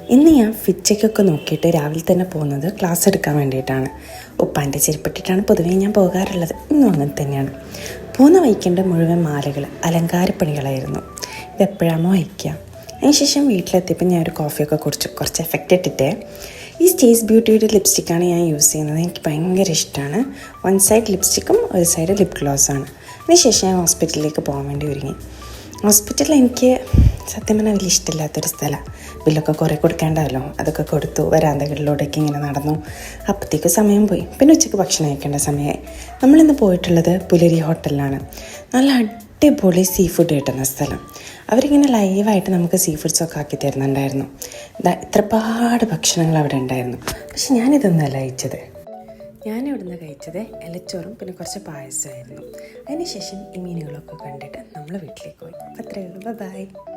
ഇന്ന് ഞാൻ ഫിറ്റ് ചെക്കൊക്കെ നോക്കിയിട്ട് രാവിലെ തന്നെ പോകുന്നത് ക്ലാസ് എടുക്കാൻ വേണ്ടിയിട്ടാണ്. ഉപ്പാൻ്റെ ചെരുപ്പിട്ടിട്ടാണ് പൊതുവേ ഞാൻ പോകാറുള്ളത്. ഇന്നും അങ്ങനെ തന്നെയാണ്. പോകുന്ന വഹിക്കേണ്ട മുഴുവൻ മാലകൾ അലങ്കാരപ്പണികളായിരുന്നു. ഇതെപ്പോഴാമോ വഹിക്കുക. അതിനുശേഷം വീട്ടിലെത്തിയപ്പോൾ ഞാൻ ഒരു കോഫിയൊക്കെ കുടിച്ചു. കുറച്ച് എഫക്റ്റ് ഇട്ടിട്ട് ഈ സ്റ്റേസ് ബ്യൂട്ടിയുടെ ലിപ്സ്റ്റിക്കാണ് ഞാൻ യൂസ് ചെയ്യുന്നത്. എനിക്ക് ഭയങ്കര ഇഷ്ടമാണ്. വൺ സൈഡ് ലിപ്സ്റ്റിക്കും ഒരു സൈഡ് ലിപ് ഗ്ലോസ്സാണ്. അതിനുശേഷം ഞാൻ ഹോസ്പിറ്റലിലേക്ക് പോകാൻ വേണ്ടി ഒരുങ്ങി. ഹോസ്പിറ്റലിൽ എനിക്ക് സത്യം പറഞ്ഞാൽ വലിയ ഇഷ്ടമില്ലാത്തൊരു സ്ഥലമാണ്. ബില്ലൊക്കെ കുറേ കൊടുക്കേണ്ടല്ലോ. അതൊക്കെ കൊടുത്തു. വരാന്തകളിലൂടെയൊക്കെ ഇങ്ങനെ നടന്നു. അപ്പോഴത്തേക്ക് സമയം പോയി. പിന്നെ ഉച്ചയ്ക്ക് ഭക്ഷണം കഴിക്കേണ്ട സമയമായി. നമ്മളിന്ന് പോയിട്ടുള്ളത് പുലരി ഹോട്ടലിലാണ്. നല്ല അടിപൊളി സീ ഫുഡ് കിട്ടുന്ന സ്ഥലം. അവരിങ്ങനെ ലൈവായിട്ട് നമുക്ക് സീ ഫുഡ്സൊക്കെ ആക്കി തരുന്നുണ്ടായിരുന്നു. ഇത്രപാട് ഭക്ഷണങ്ങൾ അവിടെ ഉണ്ടായിരുന്നു. പക്ഷെ ഞാനിതൊന്നല്ല കഴിച്ചത്. ഞാനിവിടുന്ന് കഴിച്ചത് ഇലച്ചോറും പിന്നെ കുറച്ച് പായസമായിരുന്നു. അതിനുശേഷം ഈ മീനുകളൊക്കെ കണ്ടിട്ട് നമ്മൾ വീട്ടിലേക്ക് പോയി. അത്രയേ ഉള്ളൂ. ബൈ.